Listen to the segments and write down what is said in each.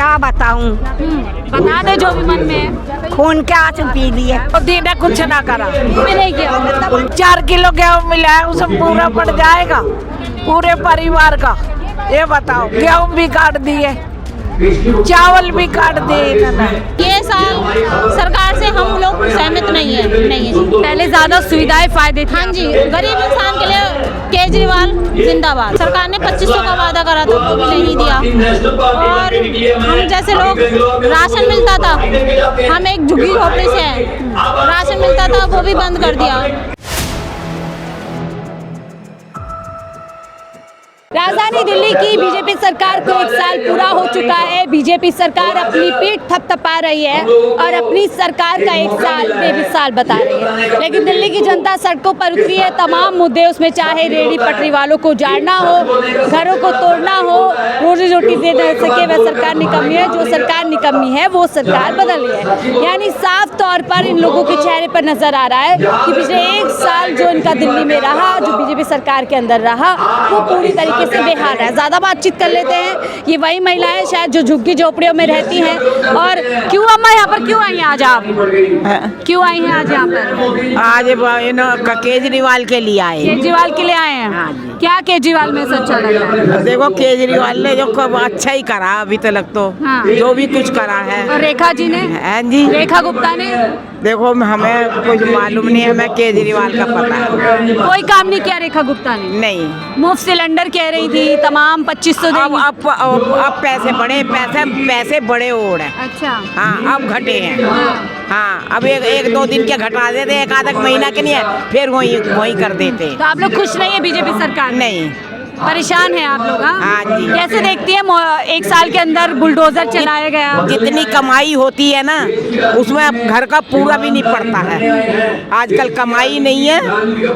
क्या बताऊं। बता दे जो भी मन में है। खून के आंसू पी लिए। मोदी ने कुछ ना करा। भी नहीं किया। 4 किलो गेहूँ मिला है, उसे पूरा पड़ जाएगा पूरे परिवार का। ये बताओ, गेहूँ भी काट दिए, चावल भी काट दिए इन्होंने। ये साल सरकार से हम लोग सहमत नहीं है जी। पहले ज्यादा सुविधाएं फायदे थे। हाँ जी, गरीब इंसान के लिए केजरीवाल जिंदाबाद। सरकार ने 2500 का वादा करा था, वो भी नहीं दिया। और हम जैसे लोग राशन मिलता था, हम एक झुग्गी झोपड़ी से हैं, राशन मिलता था वो भी बंद कर दिया। राजधानी दिल्ली की बीजेपी सरकार को 1 साल पूरा हो चुका है। बीजेपी सरकार अपनी पीठ थपथपा रही है और अपनी सरकार का 1 साल बेमिसाल बता रही है। लेकिन दिल्ली की जनता सड़कों पर उतरी है। तमाम मुद्दे, उसमें चाहे रेहड़ी पटरी वालों को उजाड़ना हो, घरों को तोड़ना हो, रोजी रोटी दे न सके वह सरकार निकम्मी है। जो सरकार निकम्मी है वो सरकार बदल रही है। यानी साफ तौर पर इन लोगों के चेहरे पर नजर आ रहा है कि पिछले 1 साल जो इनका दिल्ली में रहा, जो बीजेपी सरकार के अंदर रहा, वो पूरी तरीके से बेहाल है। ज्यादा बातचीत कर लेते हैं। ये वही महिलाएं शायद जो झुग्गी झोपड़ियों में रहती हैं। और क्यों अम्मा यहाँ पर क्यों आई हैं आज आप? क्यों आई हैं आज यहाँ पर? आज केजरीवाल के लिए आए। केजरीवाल के लिए आए हैं। हाँ। क्या केजरीवाल में अच्छा लग रहा है? देखो, केजरीवाल ने जो अच्छा ही करा अभी तक तो। हाँ। जो भी कुछ करा है। और रेखा जी ने? हाँ जी, रेखा गुप्ता ने? देखो, हमें कुछ मालूम नहीं है, हमें केजरीवाल का पता है। कोई काम नहीं किया रेखा गुप्ता ने? नहीं। मुफ्त सिलेंडर कह रही थी, तमाम 2500 अब पैसे बड़े ओढ़ है। अच्छा। हाँ, अब घटे हैं। हाँ, अब एक 2 दिन के घटा देते, एक आधा महीना के नहीं है, फिर वही कर देते। तो आप लोग खुश नहीं है बीजेपी सरकार? नहीं, परेशान है आप लोग? हाँ जी। कैसे देखती है 1 साल के अंदर बुलडोजर चलाया गया? जितनी कमाई होती है ना, उसमें अब घर का पूरा भी नहीं पड़ता है। आजकल कमाई नहीं है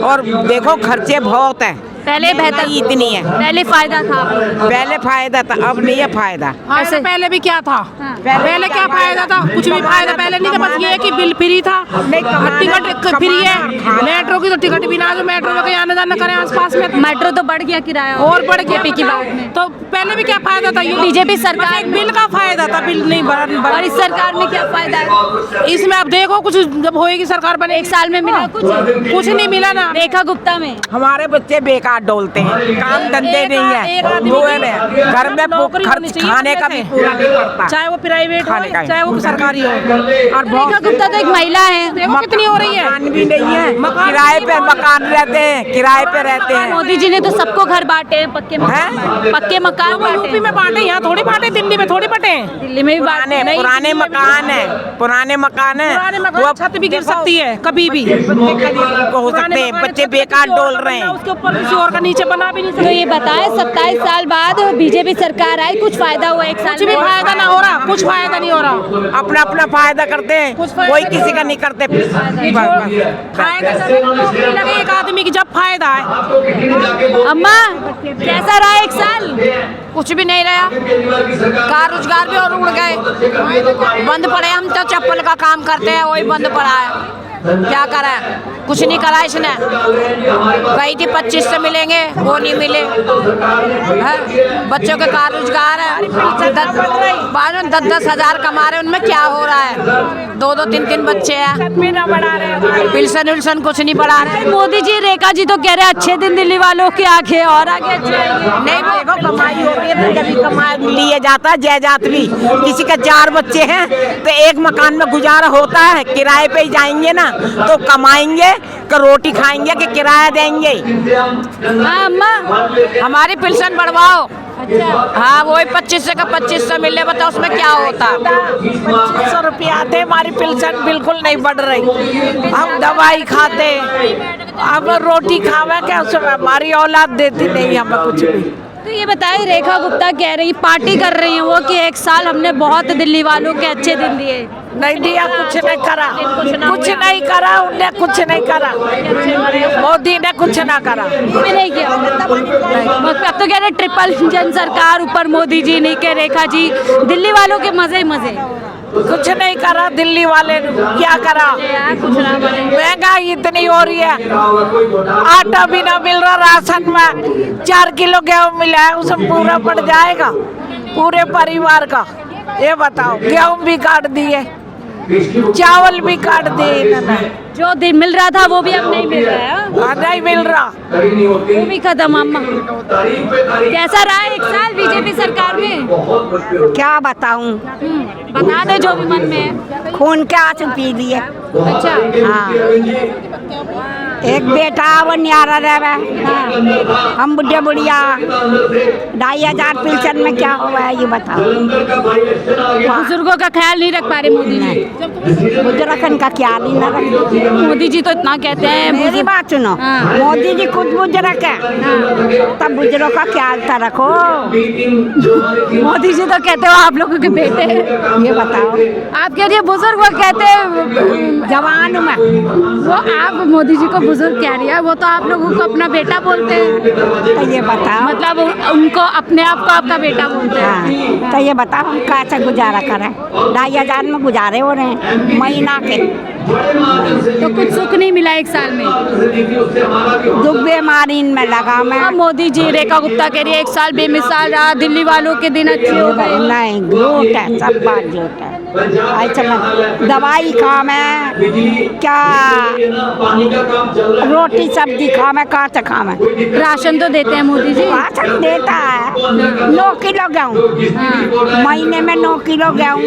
और देखो खर्चे बहुत हैं। पहले बेहतर इतनी है। पहले फायदा था आप लोगों को। पहले फायदा था, अब नहीं है फायदा। ऐसे पहले भी क्या था? हाँ। पहले क्या फायदा था? कुछ भी फायदा पहले नहीं था। बस ये है कि बिल फ्री था, टिकट फ्री है। मेट्रो की तो टिकट भी ना, जो मेट्रो में कहीं आना जाना करें आसपास में। मेट्रो तो बढ़ गया किराया और बढ़ गया की बात में। तो पहले भी क्या फायदा था? ये बीजेपी सरकार एक बिल का फायदा था, बिल नहीं भरा। और इस सरकार में क्या फायदा है? इसमें आप देखो, कुछ जब होएगी सरकार बने 1 साल में मिला कुछ नहीं मिला ना। रेखा गुप्ता में हमारे बच्चे बेकार डोलते हैं, काम धंधे नहीं है, वो है ना, घर में खर्च खाने का भी पूरा नहीं पड़ता, चाहे वो प्राइवेट हो चाहे वो सरकारी हो। और रेखा गुप्ता तो एक महिला है। देखो कितनी हो रही है। मकान भी नहीं है, किराए पे मकान रहते हैं, किराए पे रहते हैं। मोदी जी ने तो सबको घर बांटे हैं, पक्के मकान बांटे। यूपी में बांटे, यहाँ थोड़ी बांटे, दिल्ली में थोड़ी बांटे। दिल्ली में भी बांटे। पुराने मकान है, पुराने मकान वो छत भी गिर सकती है कभी भी, हो सकते हैं। बच्चे बेकार डोल रहे हैं, उसके ऊपर किसी और का नीचे बना भी नहीं तो सकते। ये बताएं, 27 साल बाद बीजेपी सरकार आई, कुछ फायदा हुआ 1 साल कुछ भी फायदा ना हो रहा, कुछ फायदा नहीं हो रहा। अपना अपना फायदा करते हैं, कोई किसी का नहीं करते। फायदा लगे एक आदमी की जब फायदा है। अम्मा कैसा रहा 1 साल? कुछ भी नहीं रहा, कार रोजगार भी और उड़ गए, बंद पड़े। हम तो चप्पल का काम करते हैं, वही बंद पड़ा है। क्या करा, कुछ नहीं करा इसने। कही थी 2500 मिलेंगे, वो नहीं मिले। बच्चों के कार रोजगार है, 10-10 हजार कमा रहे, उनमें क्या हो रहा है? 2-2, 3-3 बच्चे हैं, पिल्सन उल्सन कुछ नहीं बढ़ा रहे। मोदी जी, रेखा जी तो कह रहे हैं अच्छे दिन दिल्ली वालों के आगे और आगे अच्छे आएंगे। नहीं, देखो कमाई होती है तो कभी कमाई लिए जाता है, जायदाद भी। किसी का 4 बच्चे हैं तो एक मकान में गुजारा होता है, किराए पे ही जाएंगे ना तो कमाएंगे कि रोटी खाएंगे कि किराया देंगे। हाँ अम्मा, हमारी पेंशन बढ़वाओ। हाँ, वही 2500 का 2500 मिले, बताओ उसमें क्या होता। 2500 रुपया थे, हमारी पेंशन बिल्कुल नहीं बढ़ रही। हम दवाई खाते, अब रोटी खावे क्या, उसमें हमारी औलाद देती नहीं हमें कुछ भी। तो ये बताएं, रेखा गुप्ता कह रही, पार्टी कर रही है वो कि 1 साल हमने बहुत दिल्ली वालों के अच्छे दिन दिए। नहीं दिया, कुछ नहीं करा, कुछ नहीं करा, उनने कुछ नहीं करा, मोदी ने कुछ ना करा, नहीं किया। अब तो कह रहे ट्रिपल इंजन सरकार, ऊपर मोदी जी नहीं के रेखा जी, दिल्ली वालों के मजे ही मजे। कुछ नहीं करा दिल्ली वाले ने, क्या करा? महंगाई इतनी हो रही है, आटा भी ना मिल रहा, राशन में 4 किलो गेहूँ मिला है, उसे पूरा पड़ जाएगा पूरे परिवार का। ये बताओ, गेहूं भी काट दिए, चावल भी काट दिए इन्होंने। जो दिन मिल रहा था वो भी अब नहीं मिल रहा है। नहीं मिल रहा, वो भी खत्म। अम्मा कैसा रहा एक साल बीजेपी सरकार में? क्या बताऊं, बता दे जो भी मन में है। खून के आंसू पी लिए। अच्छा, हाँ, एक बेटा वो न्यारा रहे, हम बुढ़े बुढ़िया 2,500 पेंशन में क्या हुआ है ये बताओ। बुजुर्गों का ख्याल नहीं रख पा रहे मोदी जी। बुजुर्गन का क्या नहीं न रख। मोदी जी तो इतना कहते हैं। मेरी बात सुनो, हाँ। मोदी जी खुद बुजुर्ग है, तब बुजुर्गों का ख्याल तो रखो। मोदी जी तो कहते हो आप लोगों के बेटे हैं। ये बताओ, आप कह रही है बुजुर्ग, वो कहते हैं जवान में वो आप मोदी जी को बुजुर्ग कह रही है, वो तो आप लोगों को अपना बेटा बोलते हैं। तो ये बताओ, मतलब उनको अपने आप को आपका बेटा बोलते हैं। हाँ, तो ये बताओ हम कैसे गुजारा करें? 2,500 में गुजारे हो रहे हैं महीना के। तो कुछ सुख नहीं मिला एक साल में। दुख बीमारी में लगा मैं। अब मोदी जी, रेखा गुप्ता कह रही है एक साल बेमिसाल रहा, दिल्ली वालों के दिन अच्छे हो गए। नहीं, झूठ है, सब बात झूठ है। ऐसा दवाई खा मैं, क्या रोटी सब्जी खा मैं, कहाँ से खा मैं? राशन तो देते हैं मोदी जी। राशन देता है, 9 किलो गेहूँ महीने में, 9 किलो गेहूँ।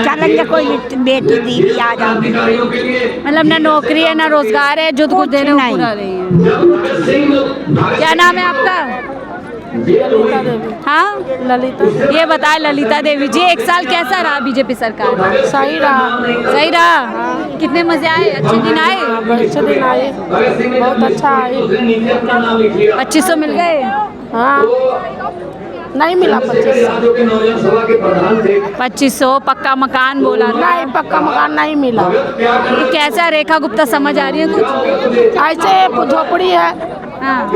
चलेंगे कोई बेटी दीदी आ जाए। मतलब ना नौकरी है ना रोजगार है, जो कुछ दे रहे हो पूरा नहीं है। क्या नाम है आपका? ललिता देवी। हाँ, ललिता ये बताए ललिता देवी जी, एक साल कैसा रहा बीजेपी सरकार? सही रहा। सही रहा। कितने मजे आए, अच्छे दिन आए? अच्छे दिन आए, बहुत अच्छा आए। 2500 मिल गए? हाँ, नहीं मिला 2500 पक्का मकान बोला था। नहीं, पक्का मकान नहीं मिला। तो कैसा रेखा गुप्ता समझ आ रही है कुछ? ऐसे झोपड़ी है। हाँ।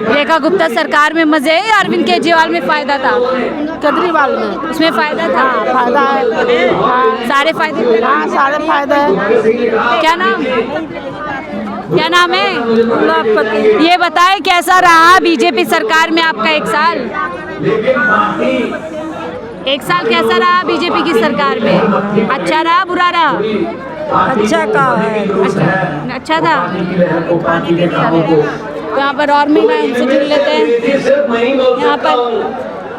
रेखा गुप्ता सरकार में मजे है या अरविंद केजरीवाल में फायदा था? केजरीवाल में उसमें फायदा था। हाँ, फायदा है। हाँ, सारे फायदे। हाँ, सारे फायदे हैं। क्या नाम, क्या नाम है? ये बताए कैसा रहा बीजेपी सरकार में आपका एक साल? एक साल कैसा रहा बीजेपी की सरकार में? अच्छा रहा, बुरा रहा? अच्छा का है, अच्छा था। तो यहाँ पर और महिलाएं हमसे जुड़ लेते हैं। यहाँ पर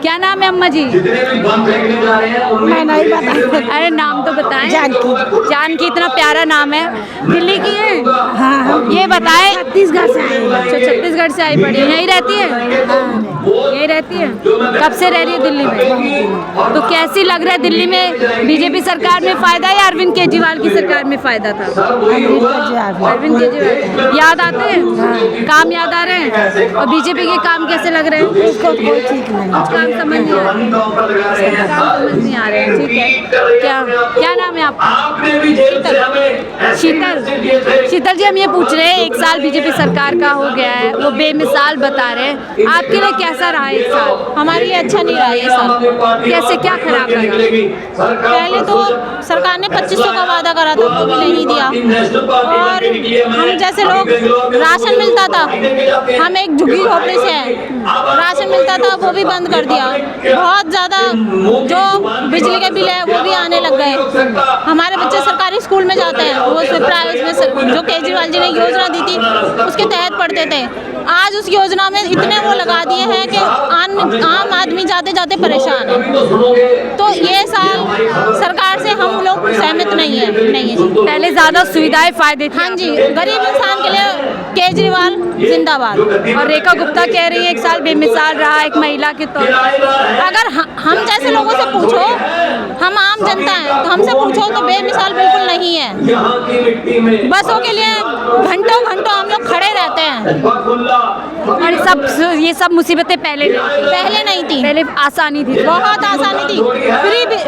क्या नाम है अम्मा जी? मैं नहीं बता। अरे नाम तो बताएं। जानकी। जानकी, इतना प्यारा नाम है। दिल्ली की है? हाँ, ये बताएं। छत्तीसगढ़ से आई। अच्छा, छत्तीसगढ़ से आई पड़ी, यहीं रहती है? यहीं रहती है। कब से रह रही है दिल्ली में? तो कैसी लग रहा है दिल्ली में बीजेपी सरकार में फायदा या अरविंद केजरीवाल की सरकार में फायदा था? अरविंद केजरीवाल याद आते हैं? काम याद आ रहे हैं? और बीजेपी के काम कैसे लग रहे हैं? उसको कोई ठीक नहीं। काम समझ नहीं आ रहा, काम समझ नहीं आ रहे हैं। ठीक है, क्या क्या नाम है आपका? शीतल। शीतल जी, हम ये पूछ रहे हैं एक साल बीजेपी सरकार का हो गया है, वो बेमिसाल बता रहे हैं, आपके लिए कैसा रहा एक साल? हमारे लिए अच्छा नहीं रहा ये साल। कैसे, क्या खराब रहा? पहले तो सरकार ने 2500 का वादा करा था, वो भी नहीं दिया। और हम जैसे लोग, राशन मिलता था, हम एक झुग्गी झोपड़ी से हैं, राशन मिलता था वो भी बंद कर दिया। बहुत ज़्यादा जो बिजली के बिल है वो भी आने लग गए। हमारे बच्चे सरकारी स्कूल में जाते हैं, वो प्राइवेट में जो केजरीवाल जी ने योजना दी थी उसके तहत पढ़ते थे। आज उस योजना में इतने वो लगा दिए हैं कि आम आदमी जाते जाते परेशान है। तो ये साल सरकार से हम लोग सहमत नहीं है। नहीं है जी, पहले ज्यादा सुविधाएं फायदे थे। हाँ जी, गरीब इंसान के लिए केजरीवाल जिंदाबाद। और रेखा गुप्ता कह रही है एक साल बेमिसाल रहा एक महिला के तौर पर। अगर हम जैसे लोगों से पूछो, हम आम जनता हैं, तो हमसे पूछो तो बेमिसाल बिल्कुल नहीं है। बसों के लिए घंटों घंटों हम लोग खड़े रहते हैं। और ये सब मुसीबतें पहले नहीं थी। पहले आसानी थी, बहुत आसानी थी।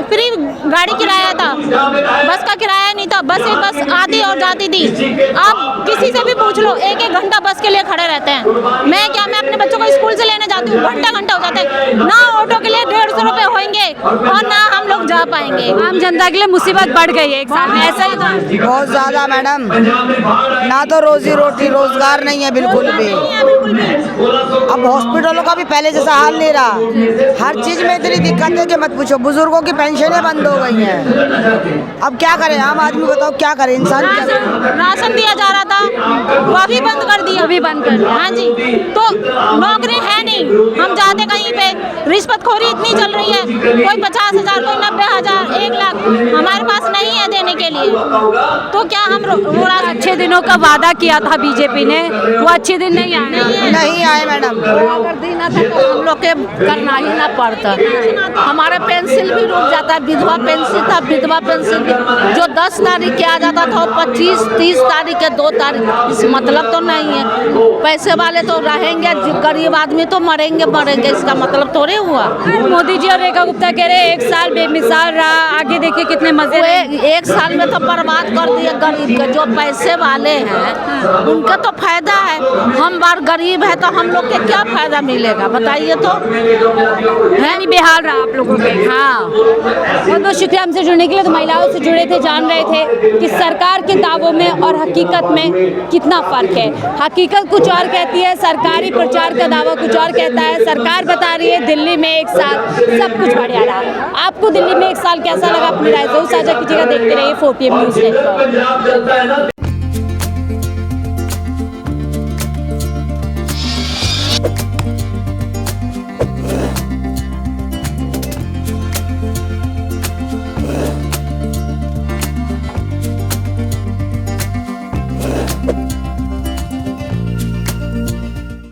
फ्री गाड़ी किराया था, बस का किराया नहीं था, बस आती और जाती थी। आप किसी से भी पूछ लो, एक एक एक घंटा बस के लिए खड़े रहते हैं। मैं अपने बच्चों को स्कूल से लेने जाती हूँ, घंटा हो जाता है, ना ऑटो के लिए 150 रुपए होंगे और ना हम लोग जा पाएंगे। आम जनता के लिए मुसीबत बढ़ गई है एक साल में, ऐसा ही था। बहुत ज्यादा मैडम, ना तो रोजी रोटी रोजगार नहीं है बिल्कुल भी। अब हॉस्पिटलों का भी पहले जैसा हाल नहीं रहा, हर चीज में इतनी दिक्कत है कि मत पूछो। बुजुर्गों की पेंशनें बंद हो गई हैं। अब क्या करें आम आदमी, बताओ क्या करे इंसान। राशन दिया जा रहा था, वो भी बंद कर दिया। अभी बंद कर दिया। हाँ जी, तो नौकरी है नहीं, हम जाते कहीं पे रिश्वतखोरी इतनी चल रही है, कोई 50,000, कोई 90,000, 1 लाख हमारे पास नहीं है देने के लिए। तो क्या हम अच्छे दिनों का वादा किया था बीजेपी ने, वो अच्छे दिन नहीं आए। नहीं आए मैडम। अगर देना था तो हम लोग के करना ही ना पड़ता। हमारा पेंसिल भी रुक जाता है, विधवा पेंसिल था, विधवा पेंसिल भी जो 10 तारीख के आ जाता था, 25-30 तारीख के 2 तारीख, इस मतलब तो नहीं है। पैसे वाले तो रहेंगे, गरीब आदमी तो मरेंगे, इसका मतलब थोड़े हुआ। मोदी जी और रेखा गुप्ता कह रहे 1 साल बेमिसाल रहा, आगे देखिए कितने मजे रहे। 1 साल में तो बर्बाद कर दिए गरीब के। जो पैसे वाले हैं उनका तो फायदा है, हम बार गरीब है तो हम लोग के क्या फायदा मिलेगा बताइए तो। है बेहाल रहा आप लोगों के। हाँ, बहुत बहुत शुक्रिया हमसे जुड़ने के लिए। तो महिलाओं से जुड़े थे, जान रहे थे कि सरकार के दावों में और हकीकत में कितना फर्क है। हकीकत कुछ और कहती है, सरकारी प्रचार का दावा कुछ और कहता है। सरकार बता रही है दिल्ली में 1 साल सब कुछ बढ़िया रहा। आपको दिल्ली में 1 साल कैसा लगा, अपनी राय जरूर साझा कीजिएगा। देखते रहिए 4PM न्यूज़ नेटवर्क।